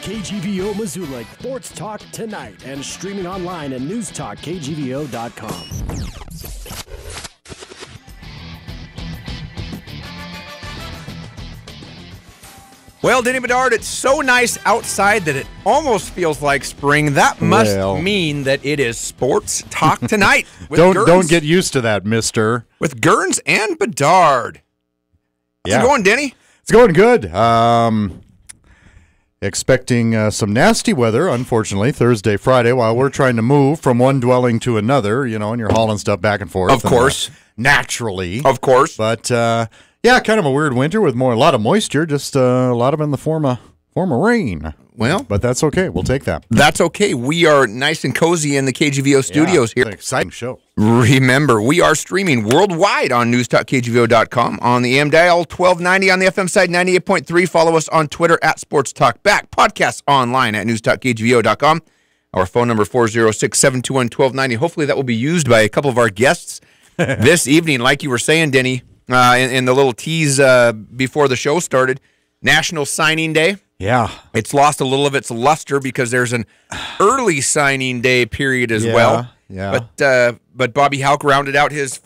KGVO Missoula Sports Talk tonight and streaming online at Newstalk.KGVO.com. Well, Denny Bedard, it's so nice outside that it almost feels like spring. That must mean that it is Sports Talk tonight. With don't get used to that, mister. With Gurns and Bedard. How's it going, Denny? It's going good. Expecting some nasty weather, unfortunately, Thursday, Friday, while we're trying to move from one dwelling to another, and you're hauling stuff back and forth. Of course. Naturally. Of course. But, yeah, kind of a weird winter with a lot of moisture, just a lot of it in the form of rain. Well, but that's okay. We'll take that. That's okay. We are nice and cozy in the KGVO studios here. It's an exciting show. Remember, we are streaming worldwide on Newstalk.KGVO.com, on the AM dial 1290, on the FM side 98.3. Follow us on Twitter at Sports Talk Back. Podcasts online at Newstalk.KGVO.com. Our phone number 406-721-1290. Hopefully that will be used by a couple of our guests this evening. Like you were saying, Denny, in the little tease before the show started, National Signing Day. Yeah. It's lost a little of its luster because there's an early signing day period as well. Yeah. But Bobby Hauck rounded out his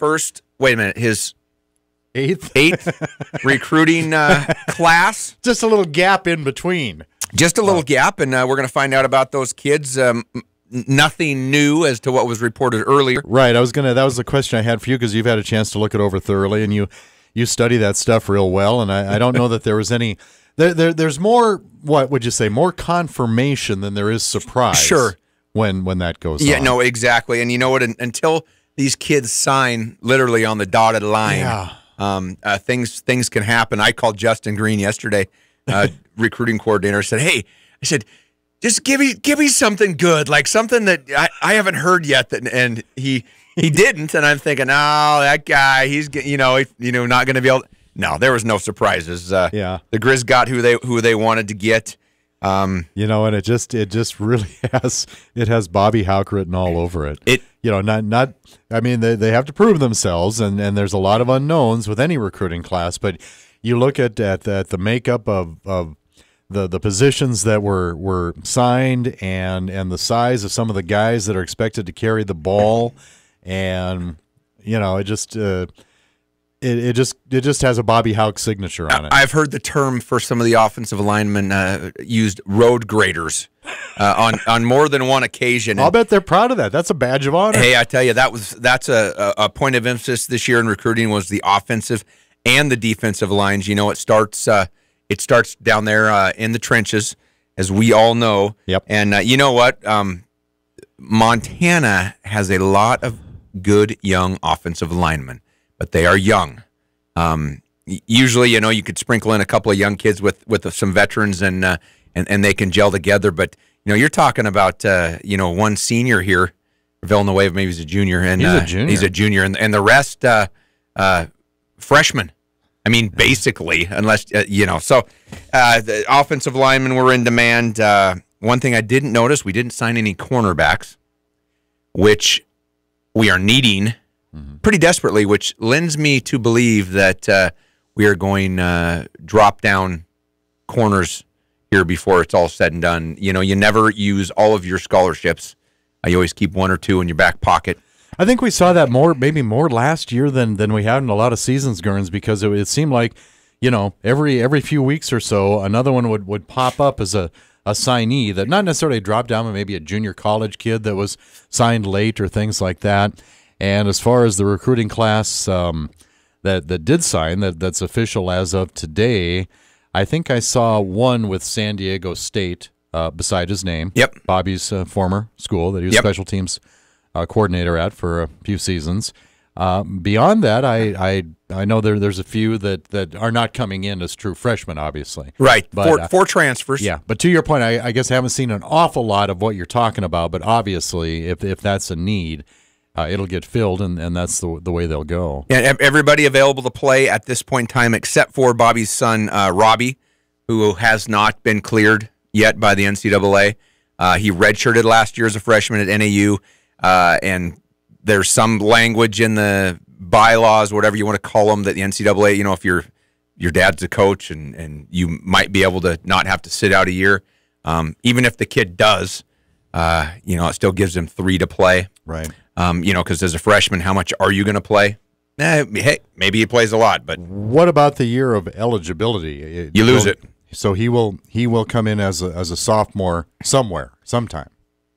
his eighth recruiting class. Just a little gap in between. Just a little gap, and we're going to find out about those kids. Nothing new as to what was reported earlier. Right. That was the question I had for you because you've had a chance to look it over thoroughly, and you study that stuff real well, and I don't know that there was any... There's more, what would you say, more confirmation than there is surprise. Sure. When that goes on. Yeah, no, exactly. And you know what? Until these kids sign literally on the dotted line, things can happen. I called Justin Green yesterday, recruiting coordinator. I said, just give me something good, like something that I haven't heard yet. And he didn't. And I'm thinking, oh, that guy, he's not going to be able. No, there was no surprises. The Griz got who they wanted to get. And it just really has Bobby Hauck written all over it. They have to prove themselves, and there's a lot of unknowns with any recruiting class. But you look at the makeup of the positions that were signed and the size of some of the guys that are expected to carry the ball, and it just has a Bobby Hauck signature on it. I've heard the term for some of the offensive linemen used road graders on more than one occasion. I'll bet they're proud of that. That's a badge of honor. Hey, I tell you, that's a point of emphasis this year in recruiting was the offensive and the defensive lines. It starts down there in the trenches, as we all know. Yep. And you know what? Montana has a lot of good young offensive linemen. But they are young. Usually, you could sprinkle in a couple of young kids with some veterans, and they can gel together. But you're talking about one senior here, Villanueva. Maybe he's a junior, and he's a junior, and the rest freshmen. I mean, basically, unless So the offensive linemen were in demand. One thing I didn't notice: we didn't sign any cornerbacks, which we are needing pretty desperately, which lends me to believe that we are going drop down corners here before it's all said and done. You never use all of your scholarships. You always keep one or two in your back pocket. I think we saw that maybe more last year than we had in a lot of seasons, Gurns, because it seemed like every few weeks or so another one would pop up as a signee that not necessarily dropped down, but maybe a junior college kid that was signed late or things like that. And as far as the recruiting class that did sign, that's official as of today, I think I saw one with San Diego State beside his name. Yep. Bobby's former school that he was special teams coordinator at for a few seasons. Beyond that, I know there's a few that are not coming in as true freshmen, obviously. Right, but, four transfers. Yeah, but to your point, I guess I haven't seen an awful lot of what you're talking about, but obviously if that's a need, it'll get filled, and that's the way they'll go. Yeah, everybody available to play at this point in time except for Bobby's son, Robbie, who has not been cleared yet by the NCAA. He redshirted last year as a freshman at NAU, and there's some language in the bylaws, whatever you want to call them, that the NCAA, if your dad's a coach and you might be able to not have to sit out a year. Even if the kid does, it still gives him 3 to play. Right. Because as a freshman, how much are you going to play? Hey, maybe he plays a lot, but what about the year of eligibility? You lose it. So he will come in as a sophomore sometime.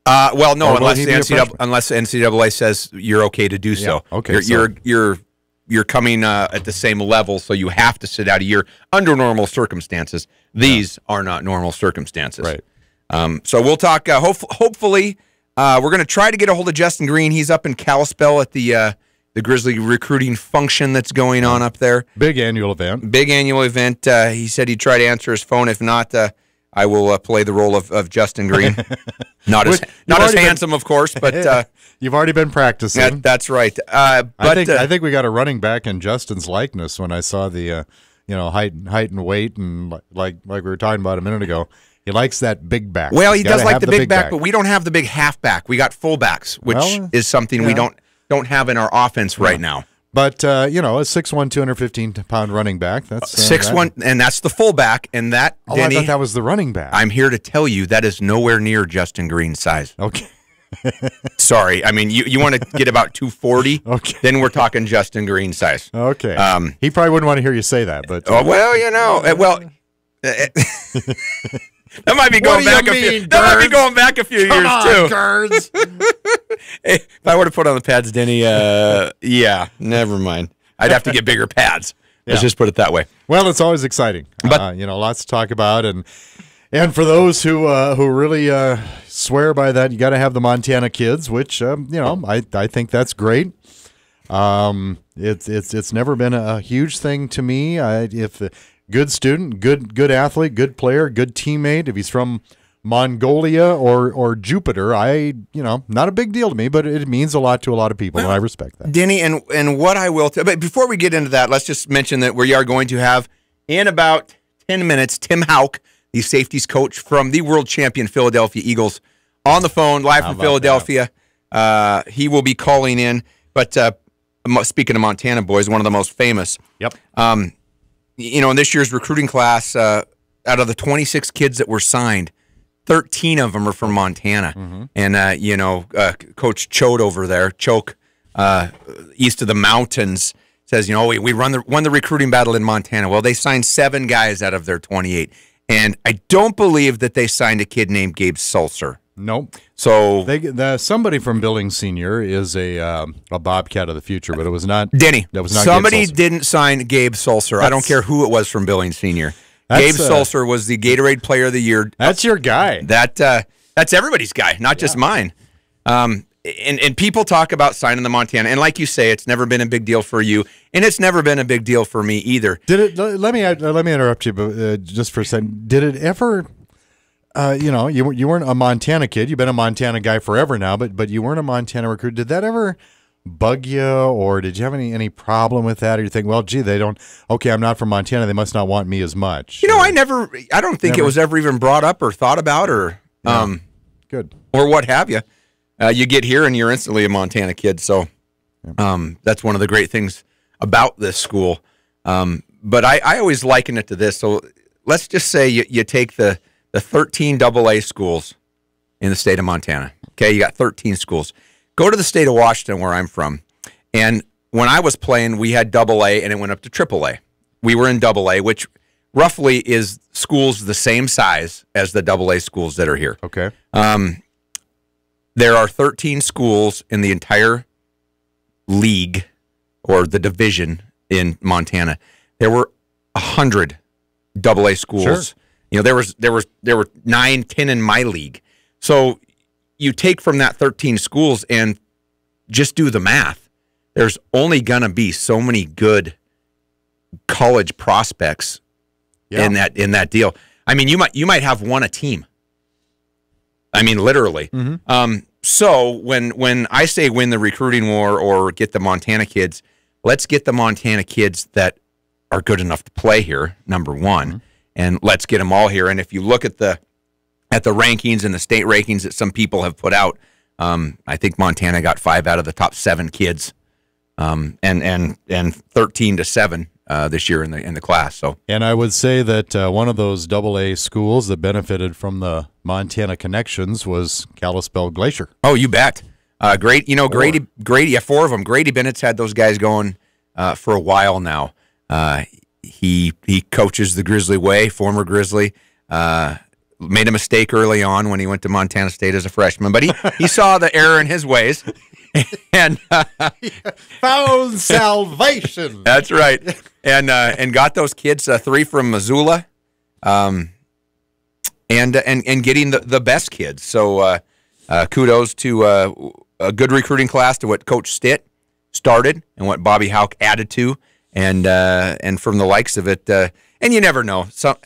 Well, no, Or will unless he the be a freshman? NCAA says you're okay to do so. Okay, You're coming at the same level, so you have to sit out a year under normal circumstances. These are not normal circumstances. Right. So we'll talk. Hopefully, we're going to try to get a hold of Justin Green. He's up in Kalispell at the Grizzly recruiting function that's going on up there. Big annual event. He said he'd try to answer his phone. If not, I will play the role of Justin Green. Not as handsome, of course, but you've already been practicing. That's right. But I think we got a running back in Justin's likeness when I saw the height and weight, and like we were talking about a minute ago. He likes that big back. Well, he does like the big back, but we don't have the big halfback. We got fullbacks, which is something we don't have in our offense right now. But a 6'1", 215-pound running back. That's 6'1", and that's the fullback. And that, Denny, I thought that was the running back. I'm here to tell you that is nowhere near Justin Green's size. Okay. Sorry. I mean, you want to get about 240, okay. Then we're talking Justin Green size. Okay. He probably wouldn't want to hear you say that, but that might be going back a few. That might be going back a few years too. Girds. If I were to put on the pads, Denny, never mind. I'd have to get bigger pads. Let's just put it that way. Well, it's always exciting. But lots to talk about, and for those who really swear by that, you got to have the Montana kids, which I think that's great. It's never been a huge thing to me. If good student, good athlete, good player, good teammate. If he's from Mongolia or Jupiter, not a big deal to me, but it means a lot to a lot of people, and I respect that. Denny, and what I will but before we get into that, let's just mention that we are going to have, in about 10 minutes, Tim Hauck, the safeties coach from the world champion Philadelphia Eagles, on the phone, live from Philadelphia. He will be calling in, but speaking of Montana boys, one of the most famous. Yep. In this year's recruiting class, out of the 26 kids that were signed, 13 of them are from Montana. Mm-hmm. And, Coach Choate over there, Choke, east of the mountains, says, we won the recruiting battle in Montana. Well, they signed 7 guys out of their 28. And I don't believe that they signed a kid named Gabe Sulcer. Nope. So somebody from Billings Senior is a Bobcat of the future, but it was not Denny. That was not somebody Gabe Sulcer. Didn't sign Gabe Sulcer. I don't care who it was from Billings Senior. Gabe Sulcer was the Gatorade Player of the Year. That's your guy. That's everybody's guy, not just mine. And people talk about signing the Montana, and like you say, it's never been a big deal for you, and it's never been a big deal for me either. Did it? Let me interrupt you, just for a second. Did it ever? You weren't a Montana kid. You've been a Montana guy forever now, but you weren't a Montana recruit. Did that ever bug you, or did you have any problem with that? Or you think, well, gee, they don't. Okay, I'm not from Montana. They must not want me as much. I don't think it was ever even brought up or thought about or good or what have you. You get here and you're instantly a Montana kid. So that's one of the great things about this school. But I always liken it to this. So let's just say you take the 13 AA schools in the state of Montana. Okay, you got 13 schools. Go to the state of Washington, where I'm from, and when I was playing, we had AA, and it went up to AAA. We were in AA, which roughly is schools the same size as the AA schools that are here. Okay. There are 13 schools in the entire league or the division in Montana. There were 100 AA schools. Sure. There were 9, 10 in my league. So you take from that 13 schools and just do the math. There's only going to be so many good college prospects in that deal. I mean, you might have one a team. I mean, literally. Mm-hmm. So when I say win the recruiting war or get the Montana kids, let's get the Montana kids that are good enough to play here, number one, mm-hmm. and let's get them all here. And if you look at the rankings and the state rankings that some people have put out, I think Montana got 5 out of the top 7 kids, and 13 to 7 this year in the class. So, and I would say that one of those AA schools that benefited from the Montana connections was Kalispell Glacier. Oh, you bet. Great. Grady. Yeah, 4 of them. Grady Bennett's had those guys going for a while now. He coaches the Grizzly way. Former Grizzly. Made a mistake early on when he went to Montana State as a freshman, but he saw the error in his ways and found salvation. That's right, and got those kids 3 from Missoula, and getting the best kids. So kudos to a good recruiting class, to what Coach Stitt started and what Bobby Hauck added to, and from the likes of it. And you never know. So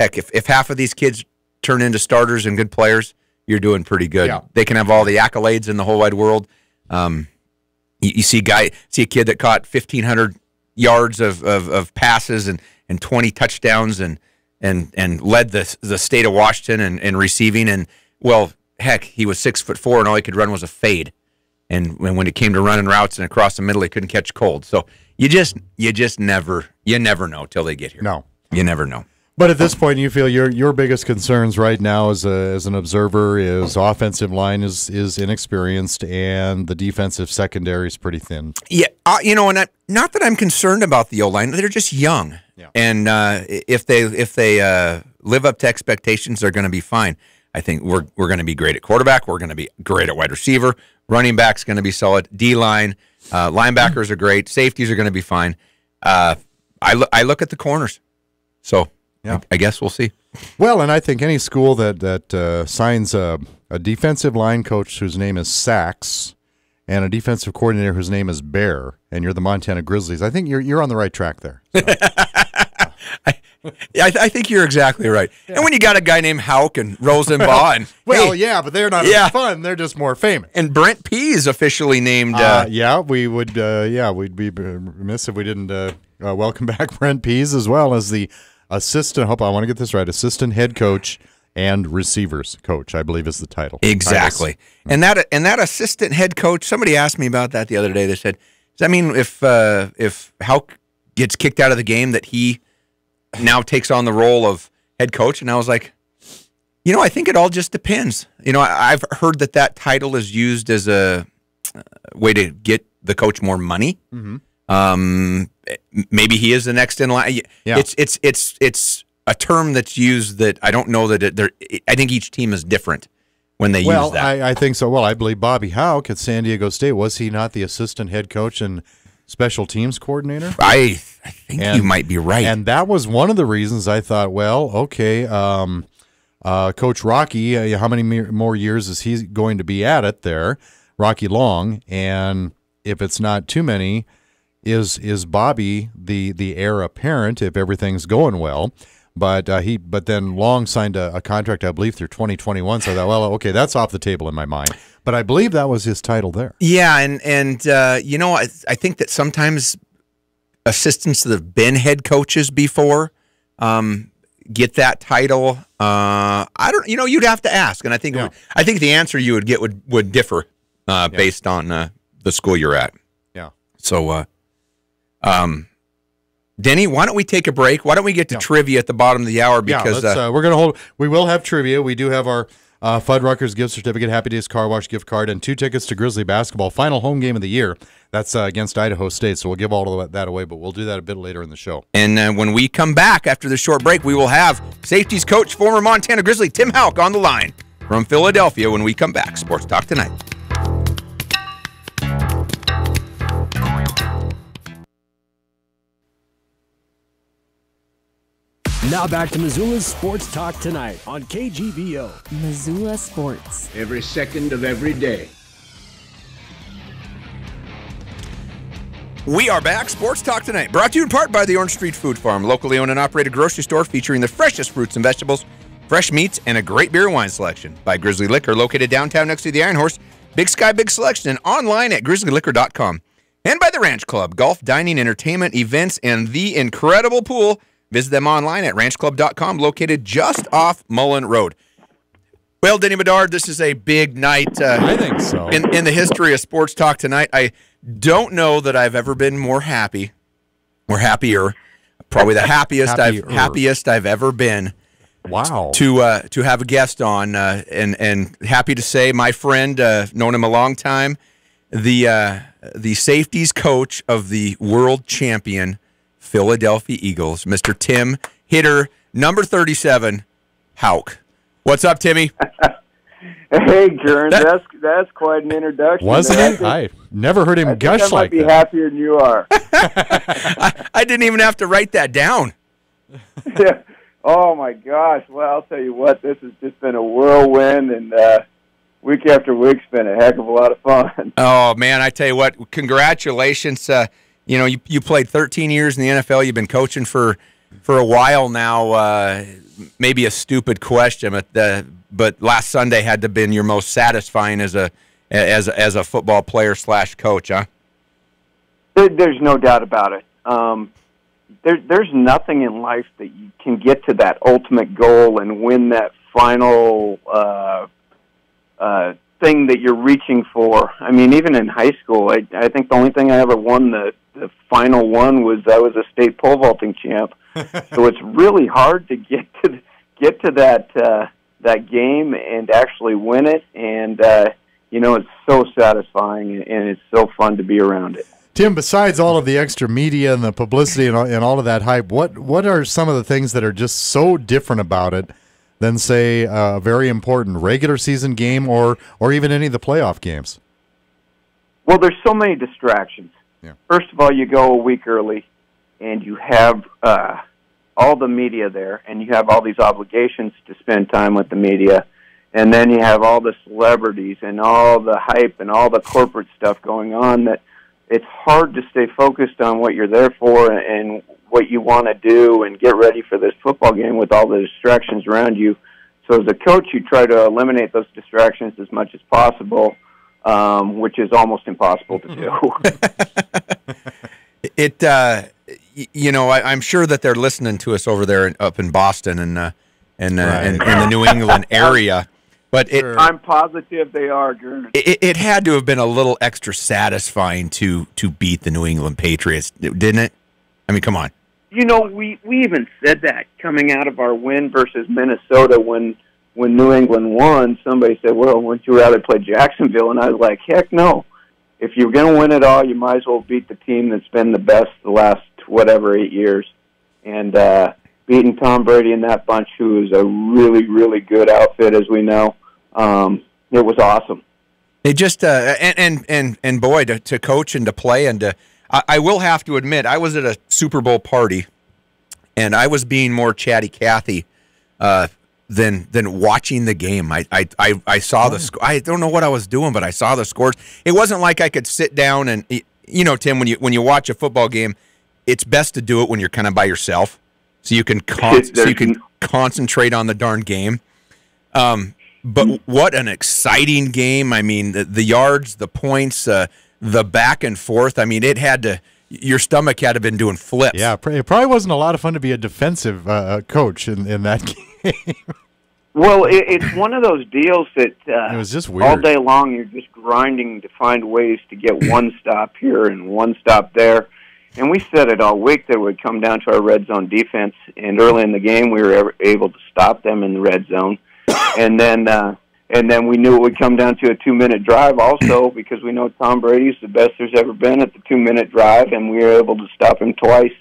heck, if half of these kids turn into starters and good players, you're doing pretty good. Yeah. They can have all the accolades in the whole wide world. You see a kid that caught 1,500 yards of passes and 20 touchdowns and led the state of Washington and receiving. And well, heck, he was 6'4" and all he could run was a fade. And when it came to running routes and across the middle, he couldn't catch cold. So you never know till they get here. No, you never know. But at this point, you feel your biggest concerns right now as an observer is offensive line is inexperienced and the defensive secondary is pretty thin. Yeah, and not that I'm concerned about the O-line. They're just young, and if they live up to expectations, they're going to be fine. I think we're going to be great at quarterback. We're going to be great at wide receiver. Running back's going to be solid. D-line, linebackers are great. Safeties are going to be fine. I look at the corners, so. Yeah, I guess we'll see. Well, and I think any school that signs a defensive line coach whose name is Sachs and a defensive coordinator whose name is Bear, and you're the Montana Grizzlies, I think you're on the right track there. So. I think you're exactly right. Yeah. And when you got a guy named Hauck and Rosenbaugh, and but they're not as fun. They're just more famous. And Brent P is officially named. We'd be remiss if we didn't welcome back Brent Pease as well as the assistant. I want to get this right. Assistant head coach and receivers coach, I believe, is the title. Exactly. And that assistant head coach. Somebody asked me about that the other day. They said, "Does that mean if Hauck gets kicked out of the game that he now takes on the role of head coach?" And I was like, I think it all just depends. I've heard that title is used as a way to get the coach more money. Mm-hmm. Maybe he is the next in line. Yeah. It's a term that's used that I don't know that I think each team is different when they use that. Well, I think so. Well, I believe Bobby Hauck at San Diego State, was he not the assistant head coach and special teams coordinator? I think you might be right. And that was one of the reasons I thought, well, okay, Coach Rocky, how many more years is he going to be at it there? Rocky Long, and if it's not too many, is Bobby the heir apparent if everything's going well? But then Long signed a contract, I believe, through 2021. So I thought, well, okay, that's off the table in my mind. But I believe that was his title there. Yeah, and I think that sometimes assistants that have been head coaches before get that title. I don't. You'd have to ask, and I think the answer you would get would differ based on the school you're at. Yeah. So. Denny, why don't we take a break? Why don't we get to trivia at the bottom of the hour? Because we're going to hold. We will have trivia. We do have our Fuddruckers gift certificate, Happy Days Car Wash gift card, and 2 tickets to Grizzly basketball final home game of the year. That's against Idaho State. So we'll give all of that away, but we'll do that a bit later in the show. And when we come back after the short break, we will have safeties coach, former Montana Grizzly Tim Hauck on the line from Philadelphia. When we come back, Sports Talk Tonight. Now back to Missoula's Sports Talk Tonight on KGVO. Missoula Sports. Every second of every day. We are back. Sports Talk Tonight. Brought to you in part by the Orange Street Food Farm, locally owned and operated grocery store featuring the freshest fruits and vegetables, fresh meats, and a great beer and wine selection. By Grizzly Liquor, located downtown next to the Iron Horse. Big Sky, big selection, and online at grizzlyliquor.com. And by the Ranch Club, golf, dining, entertainment, events, and the incredible pool. Visit them online at ranchclub.com, located just off Mullen Road. Well, Denny Bedard, this is a big night. I think so. In the history of Sports Talk Tonight. I don't know that I've ever been more happy or happier probably the happiest I've ever been. Wow. To have a guest on, and happy to say my friend, known him a long time, the safeties coach of the world champion Philadelphia Eagles, Mr. Tim Hitter, number 37, Hauck. What's up, Timmy? Hey, Gern, that's quite an introduction. Wasn't it? I never heard him gush like that. I might be happier than you are. I didn't even have to write that down. Yeah. Oh, my gosh. Well, I'll tell you what, this has just been a whirlwind, and week after week's been a heck of a lot of fun. Oh, man, I tell you what, congratulations. You played 13 years in the NFL. You've been coaching for a while now. Maybe a stupid question, but last Sunday had to have been your most satisfying as a football player / coach, huh? There's no doubt about it. There's nothing in life that you can get to that ultimate goal and win that final thing that you're reaching for. I mean, even in high school, I think the only thing I ever won the final one was I was a state pole vaulting champ. So it's really hard to get to that game and actually win it, and it's so satisfying and it's so fun to be around it. Tim, besides all of the extra media and the publicity and all of that hype, what are some of the things that are just so different about it than, say, a very important regular season game or even any of the playoff games? Well, there's so many distractions. Yeah. First of all, you go a week early, and you have all the media there, and you have all these obligations to spend time with the media, and then you have all the celebrities and all the hype and all the corporate stuff going on that it's hard to stay focused on what you're there for and what you want to do and get ready for this football game with all the distractions around you. So as a coach, you try to eliminate those distractions as much as possible, which is almost impossible to do. I'm sure that they're listening to us over there up in Boston and in the New England area. But I'm positive they are, Gern. It had to have been a little extra satisfying to beat the New England Patriots, didn't it? I mean, come on. We even said that coming out of our win versus Minnesota when New England won. Somebody said, well, wouldn't you rather play Jacksonville? And I was like, heck no. If you're going to win it all, you might as well beat the team that's been the best the last, 8 years. And beating Tom Brady and that bunch, who is a really, really good outfit, as we know, it was awesome. It just and boy, to coach and to play and I will have to admit, I was at a Super Bowl party, and I was being more chatty Cathy than watching the game. I saw the score. I don't know what I was doing, but I saw the scores. It wasn't like I could sit down and Tim, when you watch a football game, it's best to do it when you're kind of by yourself, so you can concentrate on the darn game. But what an exciting game! I mean, the yards, the points, the back and forth. I mean, your stomach had to have been doing flips. Yeah, it probably wasn't a lot of fun to be a defensive coach in that game. Well, it's one of those deals that it was just weird. All day long you're just grinding to find ways to get one stop here and one stop there. And we said it all week that it would come down to our red zone defense. And early in the game, we were able to stop them in the red zone. And then we knew it would come down to a 2-minute drive also, because we know Tom Brady's the best there's ever been at the 2-minute drive, and we were able to stop him twice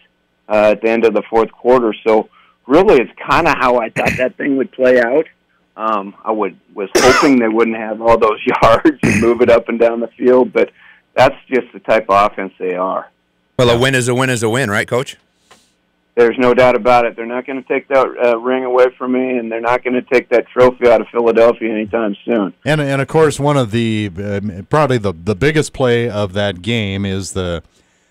at the end of the fourth quarter. So really, it's kind of how I thought that thing would play out. I was hoping they wouldn't have all those yards and move it up and down the field, but that's just the type of offense they are. Well, a win is a win is a win, right, Coach? There's no doubt about it. They're not going to take that ring away from me, and they're not going to take that trophy out of Philadelphia anytime soon. And of course, one of the probably the biggest play of that game is the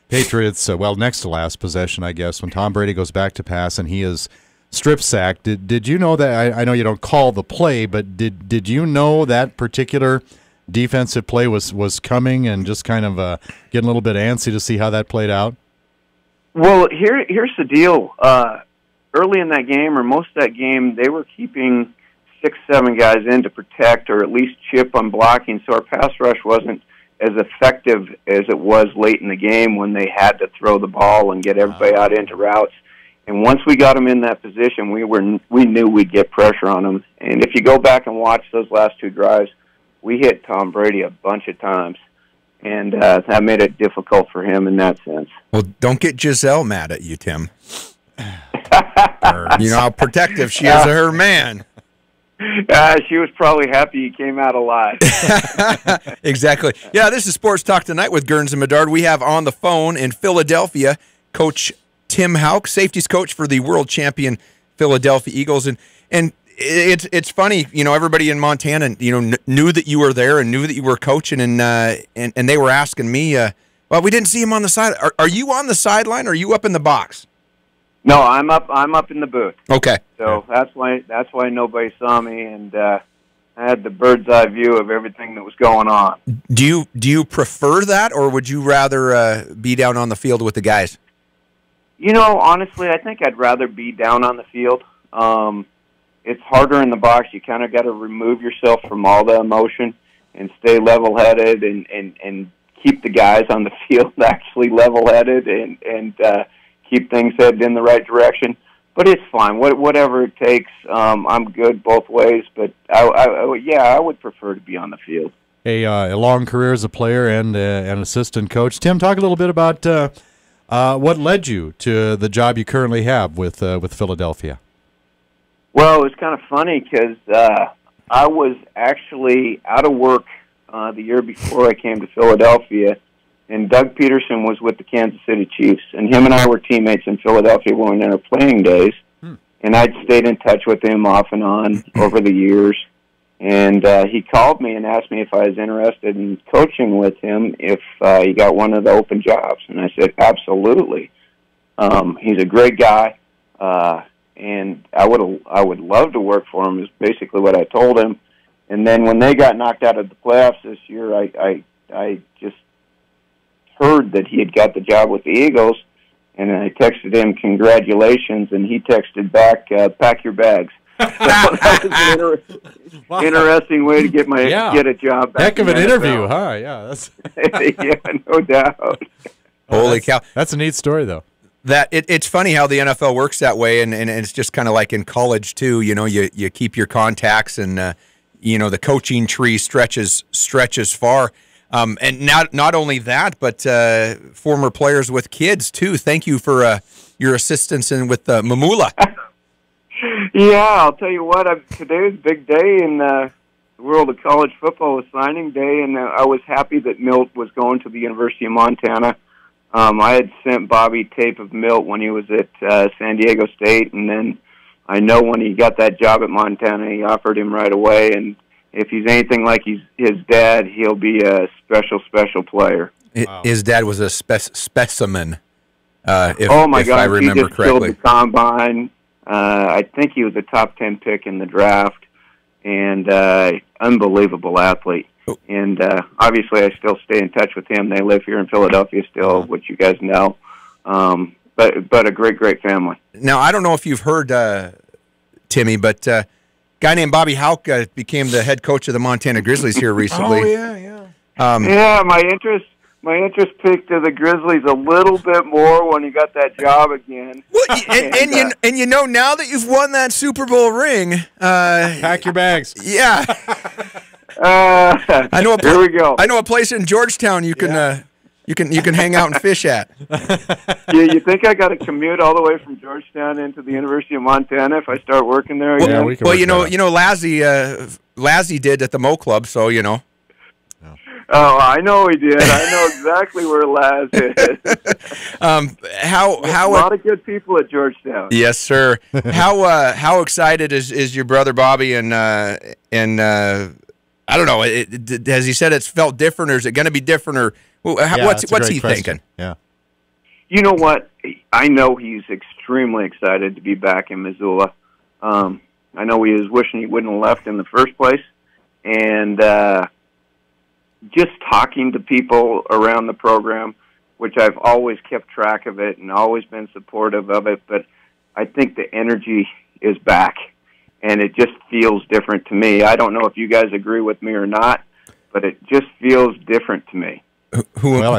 Patriots, next to last possession, I guess, when Tom Brady goes back to pass and he is strip sacked. Did you know that? I know you don't call the play, but did you know that particular defensive play was coming, and just kind of getting a little bit antsy to see how that played out? Well, here's the deal. Early in that game, or most of that game, they were keeping 6-7 guys in to protect or at least chip on blocking, so our pass rush wasn't as effective as it was late in the game when they had to throw the ball and get everybody out into routes. And once we got him in that position, we knew we'd get pressure on him. And if you go back and watch those last 2 drives, we hit Tom Brady a bunch of times, and that made it difficult for him in that sense. Well, don't get Giselle mad at you, Tim. You know how protective she is of her man. She was probably happy he came out alive. Exactly. Yeah, this is Sports Talk Tonight with Gurns and Medard. We have on the phone in Philadelphia Coach Tim Hauck, safeties coach for the world champion Philadelphia Eagles. And it's funny, you know, everybody in Montana, you know, knew that you were there and knew that you were coaching, and they were asking me, well, we didn't see him on the side. Are you on the sideline or are you up in the box? No, I'm up in the booth. Okay. So that's why nobody saw me, and I had the bird's eye view of everything that was going on. Do you prefer that, or would you rather be down on the field with the guys? You know, honestly, I think I'd rather be down on the field. It's harder in the box. You kind of got to remove yourself from all the emotion and stay level-headed and keep the guys on the field actually level-headed and keep things headed in the right direction. But it's fine. Whatever it takes, I'm good both ways. But I would prefer to be on the field. A long career as a player and an assistant coach. Tim, talk a little bit about what led you to the job you currently have with Philadelphia. Well, it was kind of funny because I was actually out of work the year before I came to Philadelphia, and Doug Peterson was with the Kansas City Chiefs, and him and I were teammates in Philadelphia when we were in our playing days, and I'd stayed in touch with him off and on over the years, and he called me and asked me if I was interested in coaching with him if he got one of the open jobs, and I said, absolutely. He's a great guy, and I would love to work for him is basically what I told him. And then when they got knocked out of the playoffs this year, I just heard that he had got the job with the Eagles, and I texted him congratulations, and he texted back, pack your bags. So that was an interesting way to get a job back. Heck of an interview, huh? Yeah, that's yeah, no doubt. Holy cow. That's a neat story, though. It's funny how the NFL works that way, and it's just kind of like in college too. You know, you keep your contacts, and you know, the coaching tree stretches far. And not only that, but former players with kids too. Thank you for your assistance in with Mamula. Yeah, I'll tell you what. Today is a big day in the world of college football. It was signing day, and I was happy that Milt was going to the University of Montana. I had sent Bobby tape of Milt when he was at San Diego State, and then I know when he got that job at Montana, he offered him right away. And if he's anything like his dad, he'll be a special player. Wow. His dad was a specimen. If I remember he just correctly. Killed the combine. I think he was a top 10 pick in the draft, and unbelievable athlete. And obviously, I still stay in touch with him. They live here in Philadelphia still, which you guys know. But a great family. Now, I don't know if you've heard, Timmy, but a guy named Bobby Hauck became the head coach of the Montana Grizzlies here recently. Oh, yeah. Yeah, my interest peaked to the Grizzlies a little bit more when he got that job again. Well, and you know, now that you've won that Super Bowl ring, pack your bags. Yeah. I know. Here we go. I know a place in Georgetown you can hang out and fish at. Yeah, you think I got to commute all the way from Georgetown into the University of Montana if I start working there again? Well, you know, Lazzie did at the Mo Club, so you know. Oh, I know he did. I know exactly where Laz is. How a lot of good people at Georgetown. Yes, sir. How excited is your brother Bobby and I don't know. Has he said it's felt different, or is it going to be different, or what's he thinking? Yeah. You know what? I know he's extremely excited to be back in Missoula. I know he was wishing he wouldn't have left in the first place, and just talking to people around the program, which I've always kept track of it and always been supportive of it, but I think the energy is back. And it just feels different to me. I don't know if you guys agree with me or not, but it just feels different to me. I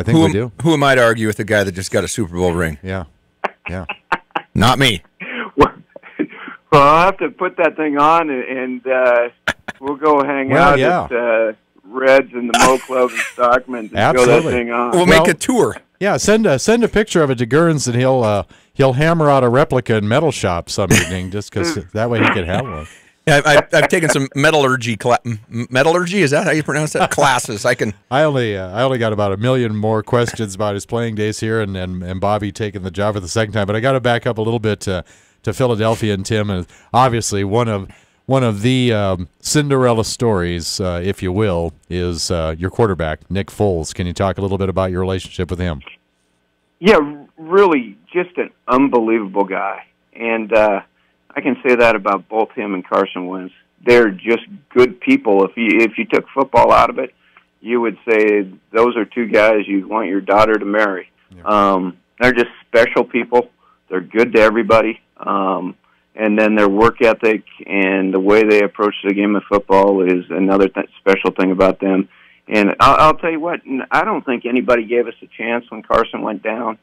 think we do. Who am I to argue with the guy that just got a Super Bowl ring? Yeah. Not me. Well, I'll have to put that thing on, and we'll go hang out at Reds and the Mo Club and Stockman's and go that thing on. We'll make a tour. Yeah, send a picture of it to Gurns, and he'll hammer out a replica in Metal Shop some evening, just because that way he can have one. Yeah, I've taken some metallurgy. Metallurgy, is that how you pronounce that? Classes. I only got about 1 million more questions about his playing days here, and Bobby taking the job for the second time. But I got to back up a little bit to Philadelphia, and Tim, and obviously one of the Cinderella stories, if you will, is your quarterback, Nick Foles. Can you talk a little bit about your relationship with him? Yeah, really, just an unbelievable guy. And I can say that about both him and Carson Wentz. They're just good people. If you took football out of it, you would say those are two guys you want your daughter to marry. Yeah. They're just special people. They're good to everybody. And then their work ethic and the way they approach the game of football is another special thing about them. And I'll tell you what, I don't think anybody gave us a chance when Carson went down.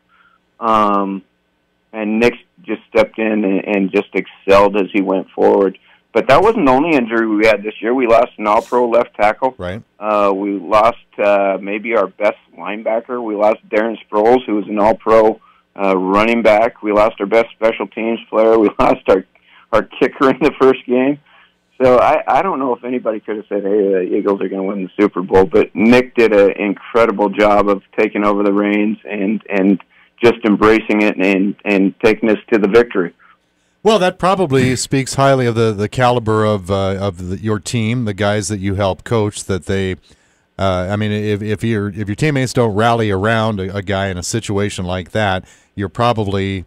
And Nick just stepped in and just excelled as he went forward. But that wasn't the only injury we had this year. We lost an all-pro left tackle. Right. We lost maybe our best linebacker. We lost Darren Sproles, who was an all-pro running back. We lost our best special teams player. We lost our kicker in the first game. So I don't know if anybody could have said, hey, the Eagles are going to win the Super Bowl. But Nick did an incredible job of taking over the reins and just embracing it and taking us to the victory. Well, that probably speaks highly of the caliber of your team, the guys that you help coach. That they, I mean, if your teammates don't rally around a guy in a situation like that, you're probably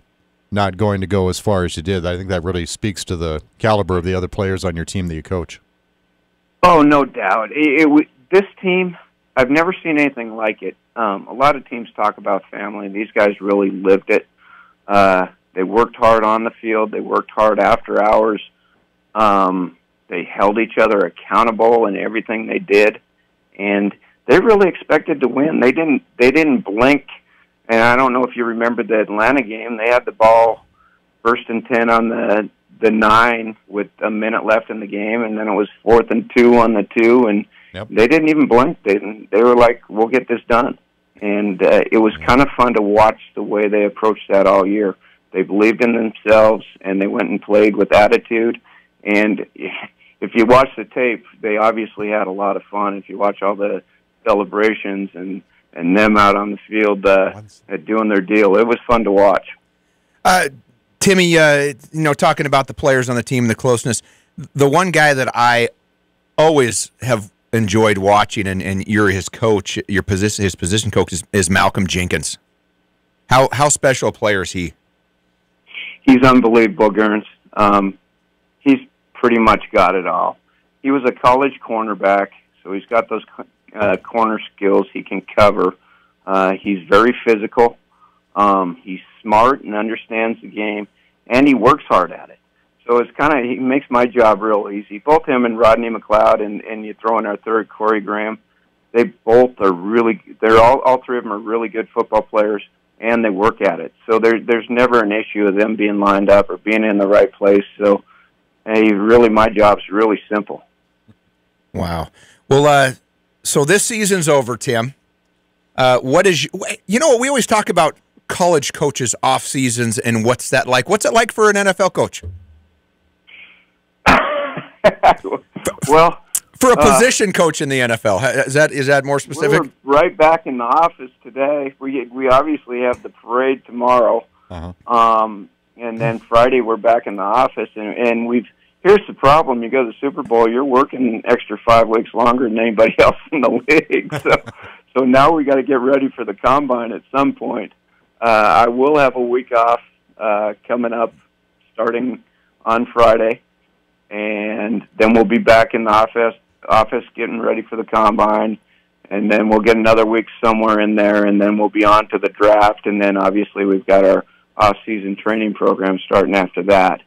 not going to go as far as you did. I think that really speaks to the caliber of the other players on your team that you coach. Oh, no doubt. This team, I've never seen anything like it. A lot of teams talk about family. These guys really lived it. They worked hard on the field. They worked hard after hours. They held each other accountable in everything they did, and they really expected to win. They didn't blink. And I don't know if you remember the Atlanta game. They had the ball 1st and 10 on the 9 with a minute left in the game, and then it was 4th and 2 on the 2, and they didn't even blink. They were like, "We'll get this done." And it was kind of fun to watch the way they approached that all year. They believed in themselves, and they went and played with attitude. And if you watch the tape, they obviously had a lot of fun. If you watch all the celebrations and them out on the field doing their deal, it was fun to watch. Timmy, talking about the players on the team and the closeness, the one guy that I always have enjoyed watching, and you're his coach, his position coach is Malcolm Jenkins. How special a player is he? He's unbelievable, Gurns. He's pretty much got it all. He was a college cornerback, so he's got those corner skills. He can cover. He's very physical. He's smart and understands the game, and he works hard at it. So he makes my job real easy. Both him and Rodney McLeod, and you throw in our third, Corey Graham, they both are all three of them are really good football players, and they work at it. So there's never an issue of them being lined up or being in the right place. So, my job's really simple. Wow. Well, so this season's over, Tim. What is we always talk about college coaches off seasons, and what's that like? What's it like for an NFL coach? Well, for a position coach in the NFL, is that more specific? We're right back in the office today. We obviously have the parade tomorrow, and then Friday we're back in the office, and here's the problem: you go to the Super Bowl, you're working an extra 5 weeks longer than anybody else in the league. So now we got to get ready for the combine at some point. I will have a week off coming up, starting on Friday. And then we'll be back in the office getting ready for the combine, and then we'll get another week somewhere in there, and then we'll be on to the draft, and then obviously we've got our off-season training program starting after that.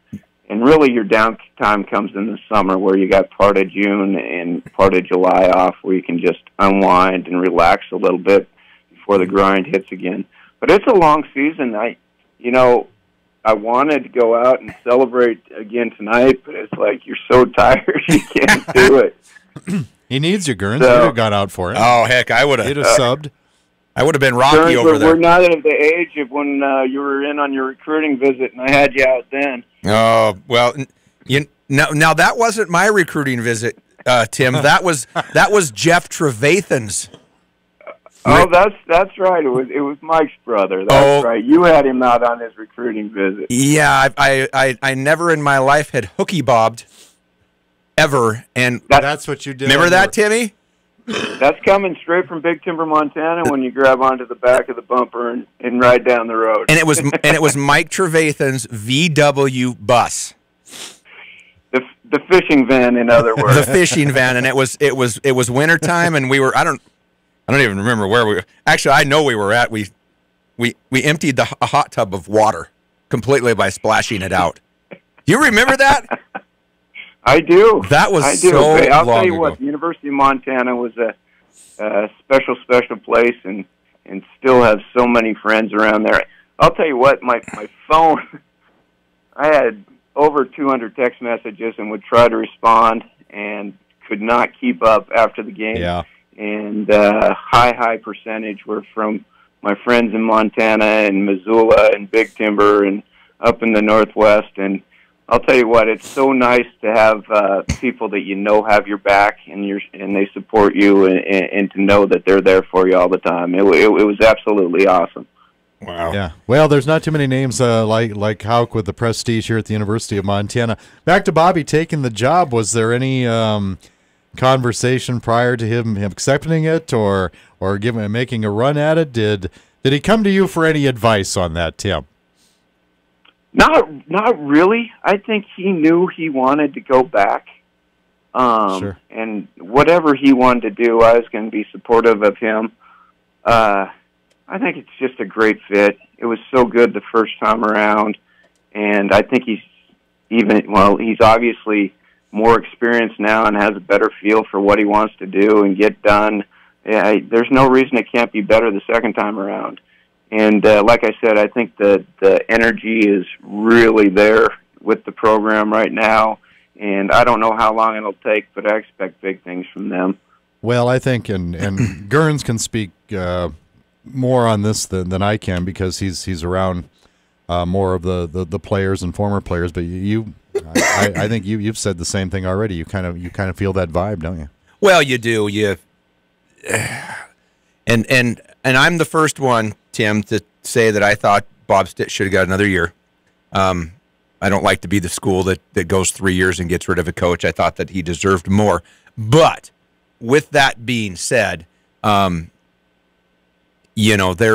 And really your downtime comes in the summer, where you got part of June and part of July off, where you can just unwind and relax a little bit before the grind hits again. But it's a long season. I wanted to go out and celebrate again tonight, but it's like you're so tired you can't do it. He needs you, Gurns. So- You'd have got out for him. Oh, heck, I would He'd have. have subbed. I would have been Rocky Burns, over we're there. not at the age of when you were in on your recruiting visit, and I had you out then. Oh well, now that wasn't my recruiting visit, Tim. That was Jeff Trevathan's. Oh, that's right. It was Mike's brother. That's right. You had him out on his recruiting visit. Yeah, I never in my life had hookie bobbed ever, and That's what you did. remember that, Timmy? That's coming straight from Big Timber, Montana, when you grab onto the back of the bumper and ride down the road. And it was Mike Trevathan's VW bus. The fishing van, in other words. The fishing van, and it was wintertime, and we were I don't even remember where we were. Actually, I know we were at. We emptied a hot tub of water completely by splashing it out. Do you remember that? I do. That was I do. so I'll long tell you ago. what, the University of Montana was a special place, and still have so many friends around there. I'll tell you what, my phone, I had over 200 text messages and would try to respond and could not keep up after the game. Yeah. And high percentage were from my friends in Montana and Missoula and Big Timber and up in the Northwest. And I'll tell you what, it's so nice to have people that you know have your back and they support you, and to know that they're there for you all the time. It was absolutely awesome. Wow. Yeah. Well, there's not too many names like Hauck with the prestige here at the University of Montana. Back to Bobby taking the job. Was there any conversation prior to him accepting it, or making a run at it? Did he come to you for any advice on that, Tim? Not really. I think he knew he wanted to go back. Sure. And whatever he wanted to do, I was going to be supportive of him. I think it's just a great fit. It was so good the first time around, and I think he's obviously more experienced now and has a better feel for what he wants to do and get done. There's no reason it can't be better the second time around. And like I said, I think the energy is really there with the program right now, and I don't know how long it'll take, but I expect big things from them. Well, I think, and Gurns can speak more on this than I can, because he's around more of the players and former players. But I think you've said the same thing already. You kind of feel that vibe, don't you? Well, you do. And I'm the first one, Tim, to say that I thought Bob Stitt should have got another year. I don't like to be the school that goes 3 years and gets rid of a coach. I thought that he deserved more. But with that being said, there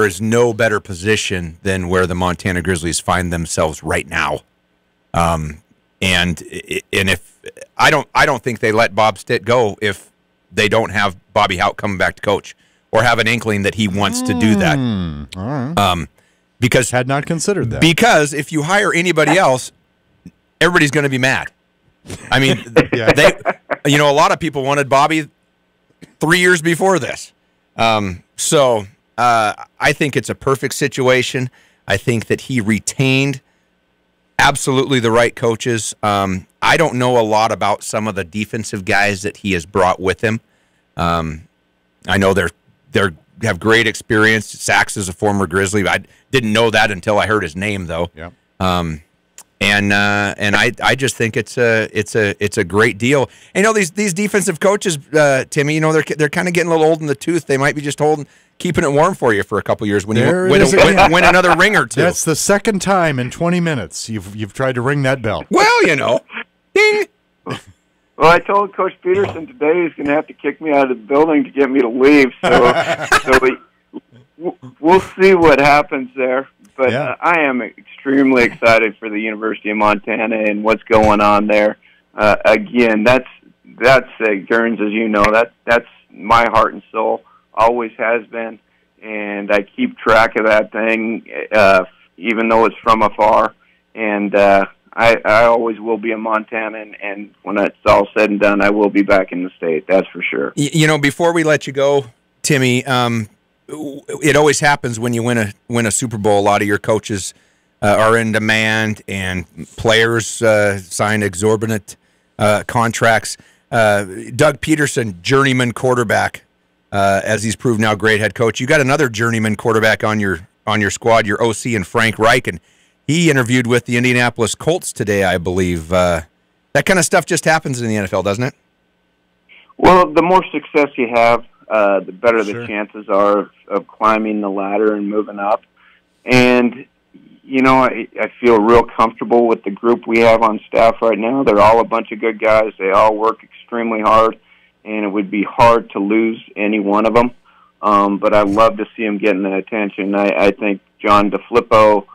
is no better position than where the Montana Grizzlies find themselves right now. And if I don't think they let Bob Stitt go if they don't have Bobby Hauck coming back to coach, or have an inkling that he wants to do that. All right. Because had not considered that. Because if you hire anybody else, everybody's going to be mad. I mean, a lot of people wanted Bobby 3 years before this. So I think it's a perfect situation. I think that he retained absolutely the right coaches. I don't know a lot about some of the defensive guys that he has brought with him. I know they have great experience. Sachs is a former Grizzly. I didn't know that until I heard his name, though. Yeah. And I just think it's a great deal. And, these defensive coaches, Timmy, they're kind of getting a little old in the tooth. They might be just keeping it warm for you for a couple years when you win another ring or two. That's the second time in 20 minutes you've tried to ring that bell. Well, ding. Well, I told Coach Peterson today he's going to have to kick me out of the building to get me to leave. So we'll see what happens there. But yeah. I am extremely excited for the University of Montana and what's going on there. Again, that's Gurns, as you know, that's my heart and soul. Always has been, and I keep track of that thing, even though it's from afar. And I always will be a Montanan, and when it's all said and done, I will be back in the state. That's for sure. Before we let you go, Timmy, it always happens when you win a Super Bowl. A lot of your coaches are in demand and players sign exorbitant contracts. Doug Peterson, journeyman quarterback, as he's proved now, great head coach. You got another journeyman quarterback on your squad, your OC, and Frank Reich, and he interviewed with the Indianapolis Colts today, I believe. That kind of stuff just happens in the NFL, doesn't it? Well, the more success you have, the better the chances are of climbing the ladder and moving up. And, you know, I feel real comfortable with the group we have on staff right now. They're all a bunch of good guys. They all work extremely hard, and it would be hard to lose any one of them. But I love to see them getting the attention. I think John DeFlippo,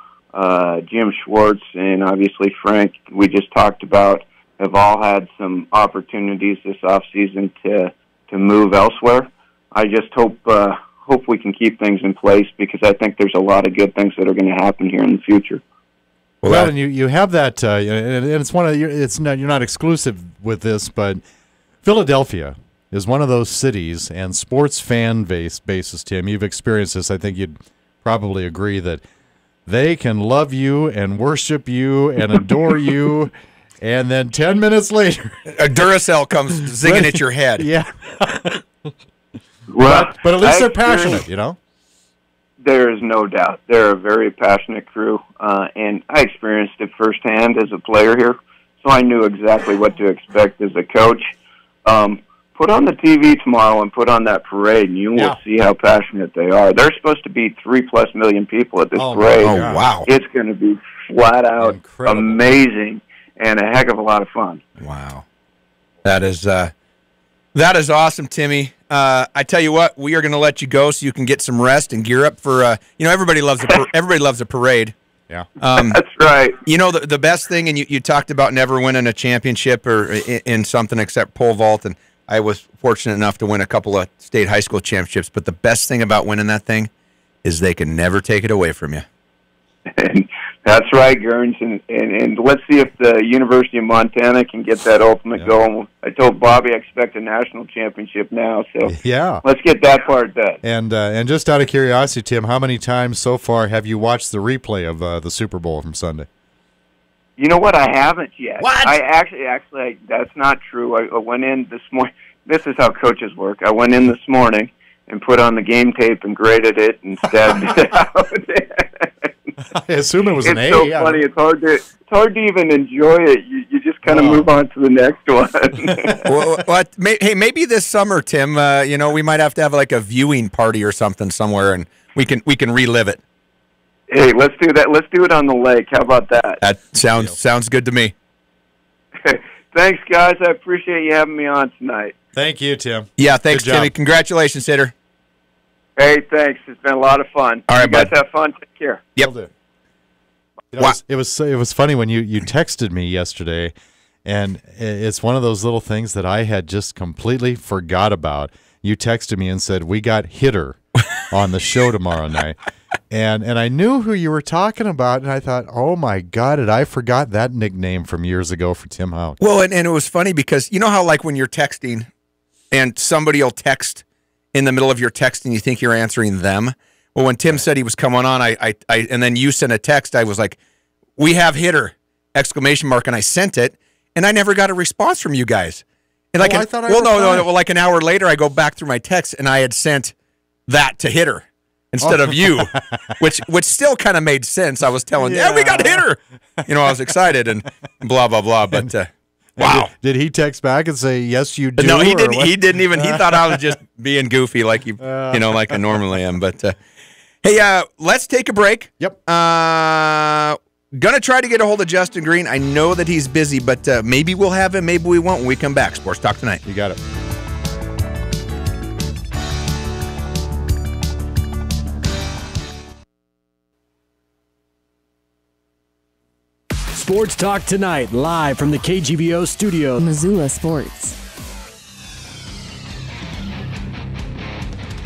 Jim Schwartz, and obviously Frank, we just talked about, have all had some opportunities this offseason to move elsewhere. I just hope we can keep things in place, because I think there's a lot of good things that are going to happen here in the future. Well, and you have that, and it's one of you're not exclusive with this, but Philadelphia is one of those cities and sports fan bases. Tim, you've experienced this. I think you'd probably agree that they can love you and worship you and adore you. And then 10 minutes later, a Duracell comes zigging at your head. Yeah. Well, but at least they're passionate, you know? There is no doubt. They're a very passionate crew, and I experienced it firsthand as a player here, so I knew exactly what to expect as a coach. Put on the TV tomorrow and put on that parade, and you will see how passionate they are. They're supposed to be 3+ million people at this parade. Oh, wow. It's going to be flat out amazing and a heck of a lot of fun. Wow. That is awesome, Timmy. I tell you what, we are going to let you go so you can get some rest and gear up for. Everybody loves a parade. Yeah, that's right. You know the best thing, and you talked about never winning a championship or in something except pole vault, and I was fortunate enough to win a couple of state high school championships. But the best thing about winning that thing is they can never take it away from you. That's right, Gerns, and let's see if the University of Montana can get that ultimate goal. I told Bobby I expect a national championship now, so let's get that part done. And just out of curiosity, Tim, how many times so far have you watched the replay of the Super Bowl from Sunday? You know what? I haven't yet. What? I actually, that's not true. I went in this morning. This is how coaches work. I went in this morning and put on the game tape and graded it and stabbed it out. I assume it was an A. It's so funny. It's hard to even enjoy it. You just kind of move on to the next one. Hey, maybe this summer, Tim. We might have to have like a viewing party or something somewhere, and we can relive it. Hey, let's do that. Let's do it on the lake. How about that? That sounds good to me. Thanks, guys. I appreciate you having me on tonight. Thank you, Tim. Yeah, thanks, Timmy. Congratulations, Hitter. Hey, thanks. It's been a lot of fun. All right, you guys have fun. Take care. Yep. It was funny when you texted me yesterday, and it's one of those little things that I had just completely forgot about. You texted me and said, we got Hitter on the show tomorrow night. And I knew who you were talking about, and I thought, oh, my God, had I forgot that nickname from years ago for Tim Hauck. Well, and it was funny because you know how, like, when you're texting and somebody will text in the middle of your text and you think you're answering them? Well, when Tim said he was coming on, I and then you sent a text, I was like, we have Hitter, ! And I sent it, and I never got a response from you guys. And like, like an hour later, I go back through my text, and I had sent that to Hitter instead of you, which still kind of made sense. I was telling you, we got Hitter. I was excited and blah, blah, blah. But wow. Did he text back and say, yes, you do? No, he didn't. He didn't even. He thought I was just being goofy like like I normally am. But hey, let's take a break. Yep. Gonna try to get a hold of Justin Green. I know that he's busy, but maybe we'll have him, maybe we won't when we come back. Sports Talk Tonight. You got it. Sports Talk Tonight, live from the KGVO studio. Missoula Sports.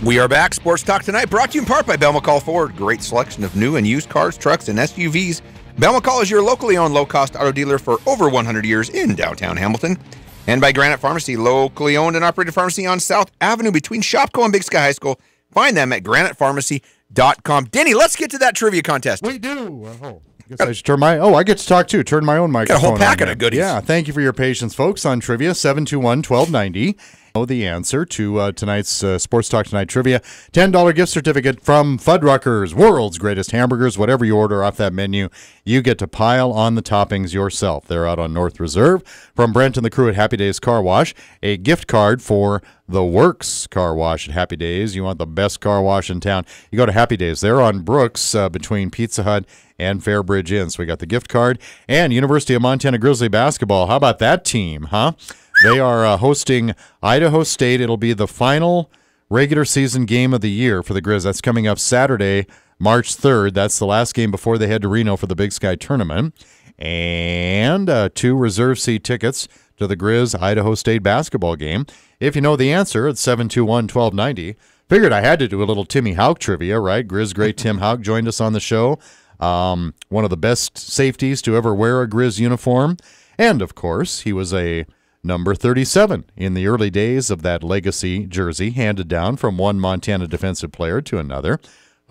We are back. Sports Talk Tonight, brought to you in part by Bell McCall Ford. Great selection of new and used cars, trucks, and SUVs. Bell McCall is your locally owned low-cost auto dealer for over 100 years in downtown Hamilton. And by Granite Pharmacy, locally owned and operated pharmacy on South Avenue between Shopko and Big Sky High School. Find them at granitepharmacy.com. Denny, let's get to that trivia contest. We do. I guess I should turn my. Oh, I get to talk too. Turn my own microphone. Got a whole packet on of goodies. Yeah, thank you for your patience, folks. On trivia 721-1290. Know the answer to tonight's Sports Talk Tonight trivia. $10 gift certificate from Fuddruckers, world's greatest hamburgers. Whatever you order off that menu, you get to pile on the toppings yourself. They're out on North Reserve. From Brent and the crew at Happy Days Car Wash, a gift card for the Works Car Wash at Happy Days. You want the best car wash in town, you go to Happy Days. They're on Brooks between Pizza Hut and Fairbridge Inn. So we got the gift card. And University of Montana Grizzly basketball. How about that team, huh? They are hosting Idaho State. It'll be the final regular season game of the year for the Griz. That's coming up Saturday, March 3rd. That's the last game before they head to Reno for the Big Sky Tournament. And 2 reserve seat tickets to the Griz Idaho State basketball game. If you know the answer, it's 721-1290. Figured I had to do a little Timmy Hauck trivia, right? Griz great Tim Hauck joined us on the show. One of the best safeties to ever wear a Griz uniform. And, of course, he was a number 37 in the early days of that legacy jersey handed down from one Montana defensive player to another.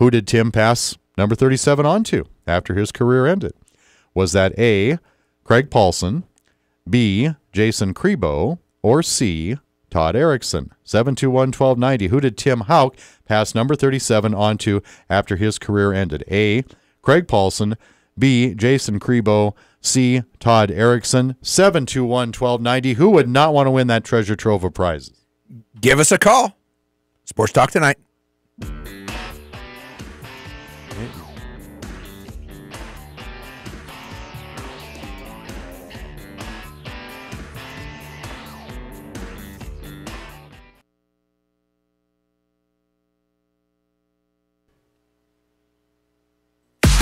Who did Tim pass number 37 on to after his career ended? Was that A, Craig Paulson, B, Jason Crebo, or C, Todd Erickson? 721-1290. Who did Tim Hauck pass number 37 on to after his career ended? A, Craig Paulson, B, Jason Crebo, C, Todd Erickson. 721-1290. Who would not want to win that treasure trove of prizes? Give us a call. Sports Talk Tonight.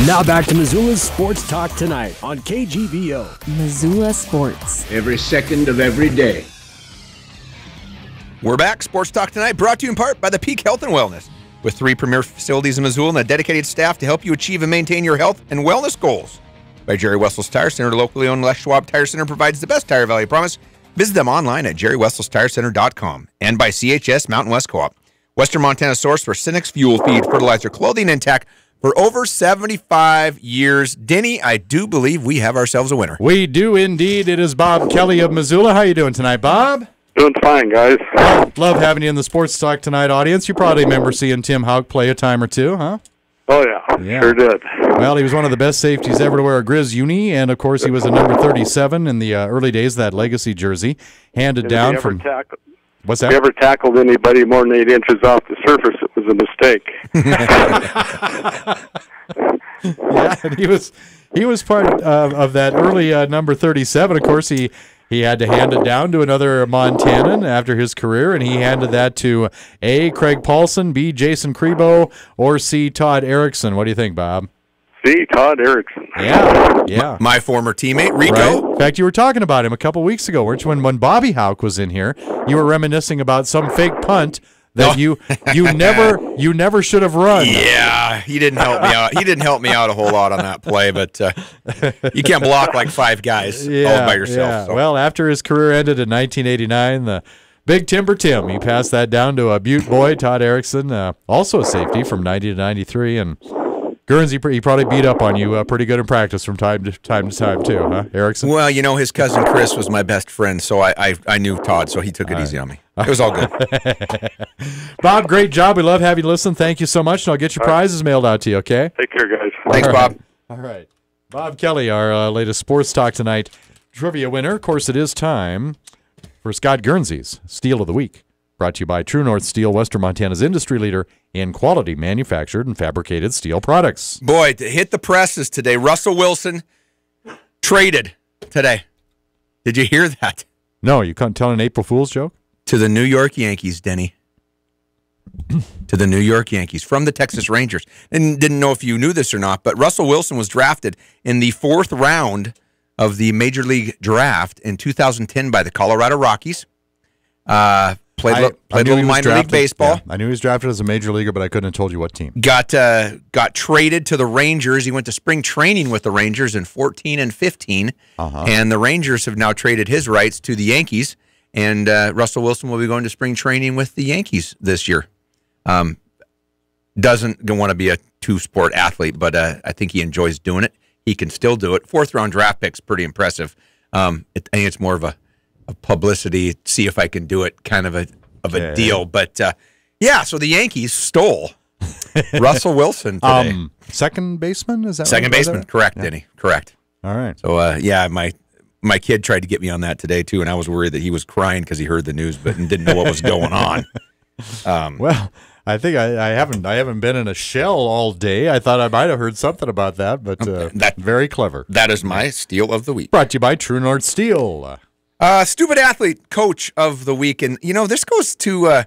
Now back to Missoula's Sports Talk Tonight on KGVO. Missoula Sports. Every second of every day. We're back. Sports Talk Tonight brought to you in part by the Peak Health and Wellness. With 3 premier facilities in Missoula and a dedicated staff to help you achieve and maintain your health and wellness goals. By Jerry Wessels Tire Center, locally owned Les Schwab Tire Center provides the best tire value promise. Visit them online at jerrywesselstirecenter.com. And by CHS Mountain West Co-op, Western Montana source for Cynics fuel, feed, fertilizer, clothing, and tack for over 75 years. Denny, I do believe we have ourselves a winner. We do indeed. It is Bob Kelly of Missoula. How you doing tonight, Bob? Doing fine, guys. Love having you in the Sports Talk Tonight audience. You probably remember seeing Tim Hauck play a time or two, huh? Oh, yeah. Sure did. Well, he was one of the best safeties ever to wear a Griz uni, and, of course, he was a number 37 in the early days of that legacy jersey, handed down from... What's that? If you ever tackled anybody more than 8 inches off the surface, it was a mistake. Yeah, and he was part of that early number 37. Of course, he had to hand it down to another Montanan after his career, and he handed that to A, Craig Paulson, B, Jason Crebo, or C, Todd Erickson. What do you think, Bob? C, Todd Erickson. Yeah. My former teammate, Rico. Right? In fact, you were talking about him a couple weeks ago, weren't you? When Bobby Hauck was in here, you were reminiscing about some fake punt that you never should have run. Yeah, he didn't help me out. He didn't help me out a whole lot on that play, but you can't block like 5 guys all by yourself. Yeah. So. Well, after his career ended in 1989, the Big Timber Tim, he passed that down to a Butte boy, Todd Erickson, also a safety from 90 to 93, and Guernsey, he probably beat up on you pretty good in practice from time to time too, huh, Erickson? Well, his cousin Chris was my best friend, so I knew Todd, so he took it easy on me. It was all good. Bob, great job. We love having you listen. Thank you so much, and I'll get your prizes mailed out to you, okay? Take care, guys. Thanks, Bob. All right. Bob Kelly, our latest Sports Talk Tonight trivia winner. Of course, it is time for Scott Guernsey's Steel of the Week. Brought to you by True North Steel, Western Montana's industry leader in quality manufactured and fabricated steel products. Boy, to hit the presses today, Russell Wilson traded today. Did you hear that? No, you couldn't tell an April Fool's joke? To the New York Yankees, Denny. To the New York Yankees from the Texas Rangers. And didn't know if you knew this or not, but Russell Wilson was drafted in the 4th round of the Major League Draft in 2010 by the Colorado Rockies. Played a little minor league baseball. Yeah, I knew he was drafted as a major leaguer, but I couldn't have told you what team. Got traded to the Rangers. He went to spring training with the Rangers in 14 and 15. And the Rangers have now traded his rights to the Yankees. And Russell Wilson will be going to spring training with the Yankees this year. Doesn't want to be a 2-sport athlete, but I think he enjoys doing it. he can still do it. 4th-round draft pick's pretty impressive. I think it's more of a publicity, see if I can do it kind of a deal. But, so the Yankees stole Russell Wilson today. Second baseman, is that second baseman? Correct, Denny. Correct. All right. So, my kid tried to get me on that today, too, and I was worried that he was crying because he heard the news but didn't know what was going on. Well, I think I haven't been in a shell all day. I thought I might have heard something about that, but very clever. That is my steal of the week. Brought to you by True North Steel. Stupid athlete coach of the week. And, this goes to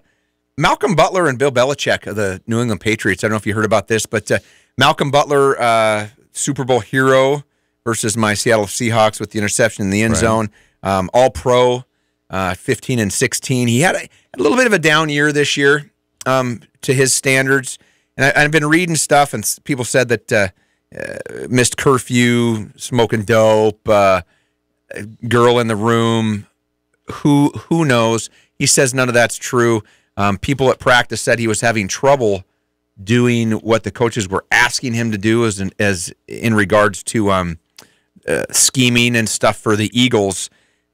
Malcolm Butler and Bill Belichick of the New England Patriots. I don't know if you heard about this, but Malcolm Butler, Super Bowl hero versus my Seattle Seahawks with the interception in the end zone. All-Pro, 15 and 16. He had a little bit of a down year this year to his standards. And I've been reading stuff, and people said that missed curfew, smoking dope, girl in the room. Who knows? He says none of that's true. People at practice said he was having trouble doing what the coaches were asking him to do as in regards to scheming and stuff for the Eagles.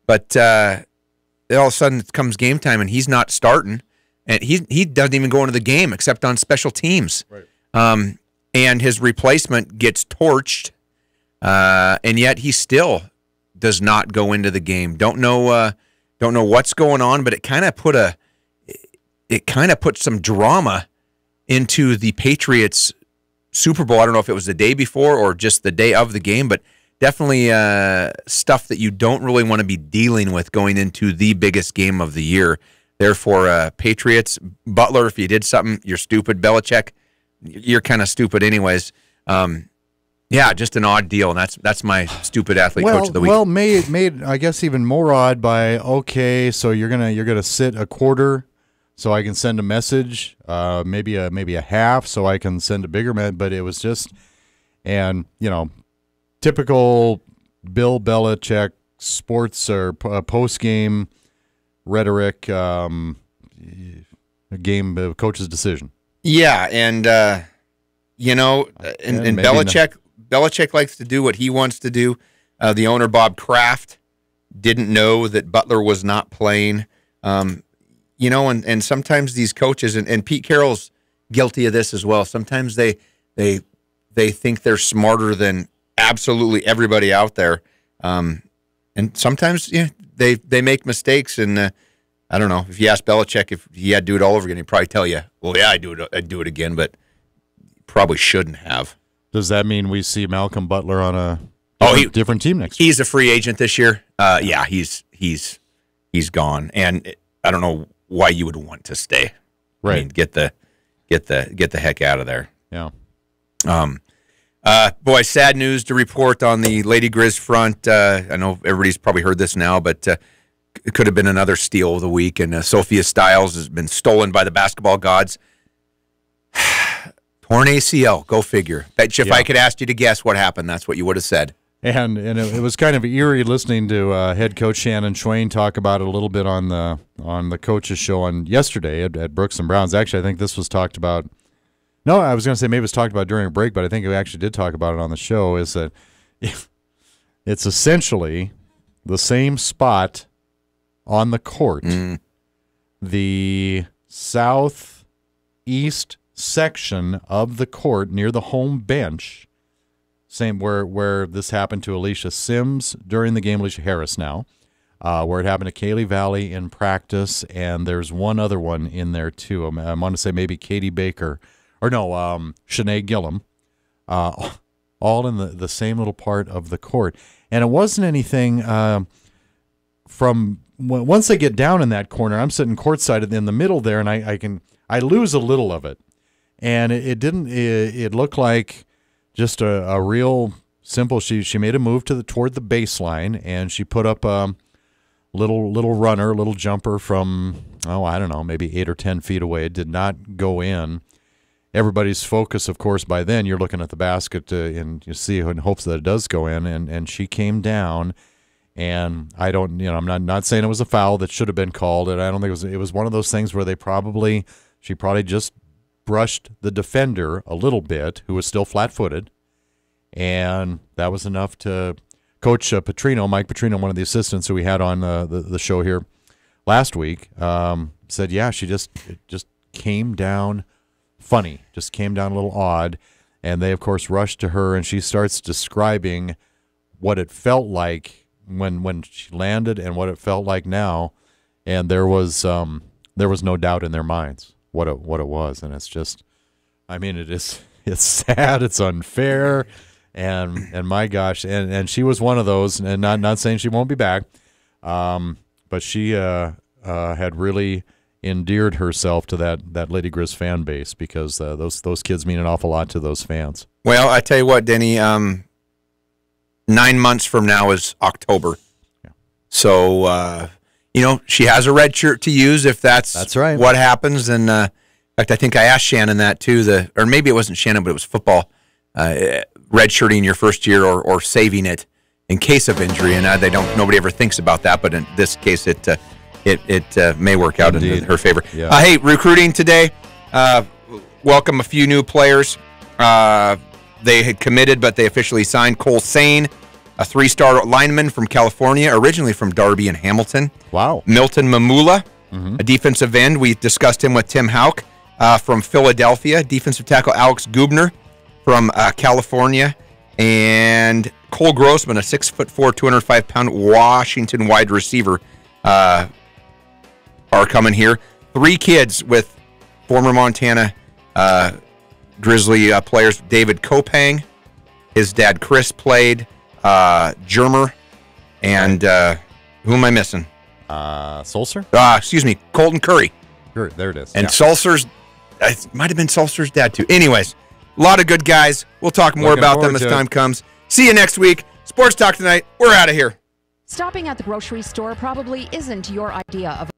But all of a sudden it comes game time and he's not starting, and he doesn't even go into the game except on special teams. Right. And his replacement gets torched, and yet he still does not go into the game. Don't know what's going on, but it kind of put some drama into the Patriots Super Bowl. I don't know if it was the day before or just the day of the game, but definitely stuff that you don't really want to be dealing with going into the biggest game of the year. Therefore, Patriots, Butler, if you did something, you're stupid. Belichick, you're kind of stupid anyways. Just an odd deal, and that's my stupid athlete coach of the week. Well, made I guess even more odd by so you're gonna sit a quarter, so I can send a message, maybe a half, so I can send a bigger message. But it was just, and typical Bill Belichick sports or post game rhetoric, a game coach's decision. Yeah, and Belichick likes to do what he wants to do. The owner, Bob Kraft, didn't know that Butler was not playing. And sometimes these coaches, and Pete Carroll's guilty of this as well, sometimes they think they're smarter than absolutely everybody out there. And sometimes they make mistakes. And I don't know, if you ask Belichick if he had to do it all over again, he'd probably tell you, well, yeah, I'd do it again, but probably shouldn't have. Does that mean we see Malcolm Butler on a different team next year? He's a free agent this year. He's gone, and I don't know why you would want to stay. Right, I mean, get the heck out of there. Yeah. Boy, sad news to report on the Lady Griz front. I know everybody's probably heard this now, but it could have been another steal of the week. And Sophia Stiles has been stolen by the basketball gods. Torn ACL, go figure. Bet you if I could ask you to guess what happened, that's what you would have said. And it was kind of eerie listening to head coach Shannon Schwain talk about it a little bit on the coaches show on yesterday at Brooks and Browns. Actually, I think this was talked about. No, I was going to say maybe it was talked about during a break, but I think we actually did talk about it on the show. Is that it's essentially the same spot on the court, the southeast section of the court near the home bench, same where this happened to Alicia Sims during the game, Alicia Harris now, where it happened to Kaylee Valley in practice, and there's one other one in there too. I want to say maybe Katie Baker, or no, Shanae Gillum, all in the same little part of the court. And it wasn't anything from once they get down in that corner, I'm sitting courtside in the middle there, and I lose a little of it. And it looked like just a real simple, she made a move toward the baseline, and she put up a little jumper from, I don't know, maybe 8 or 10 feet away. It did not go in. Everybody's focus, of course, by then you're looking at the basket and you see in hopes that it does go in, and she came down, and I'm not saying it was a foul that should have been called, and I don't think it was one of those things where she probably just brushed the defender a little bit, who was still flat-footed, and that was enough to Coach Petrino, Mike Petrino, one of the assistants who we had on the show here last week, said, yeah, it just came down funny, just came down a little odd. And they, of course, rushed to her, and she starts describing what it felt like when she landed and what it felt like now. And there was no doubt in their minds what it was. And it's just, I mean, it's sad, it's unfair, and my gosh, and she was one of those, and not saying she won't be back, but she had really endeared herself to that Lady Griz fan base because those kids mean an awful lot to those fans. Well, I tell you what, Denny, 9 months from now is October. Yeah. So, she has a red shirt to use if that's right. What happens. And in fact, I think I asked Shannon that too, or maybe it wasn't Shannon, but it was football, redshirting your first year or saving it in case of injury. And nobody ever thinks about that, but in this case, it may work out in her favor. Yeah. Hey, recruiting today. Welcome a few new players. They had committed, but they officially signed. Cole Sane, a 3-star lineman from California, originally from Darby and Hamilton. Wow. Milton Mamula, a defensive end. We discussed him with Tim Hauck from Philadelphia. Defensive tackle Alex Gubner from California. And Cole Grossman, a 6'4", 205-pound Washington wide receiver, are coming here. 3 kids with former Montana Grizzly players. David Kopang, his dad Chris played, Germer, and who am I missing? Sulcer? Excuse me, Colton Curry. Sure, there it is. And Sulcer's, it might have been Sulcer's dad too. Anyways, a lot of good guys. We'll talk more about them as time comes. See you next week. Sports Talk Tonight. We're out of here. Stopping at the grocery store probably isn't your idea of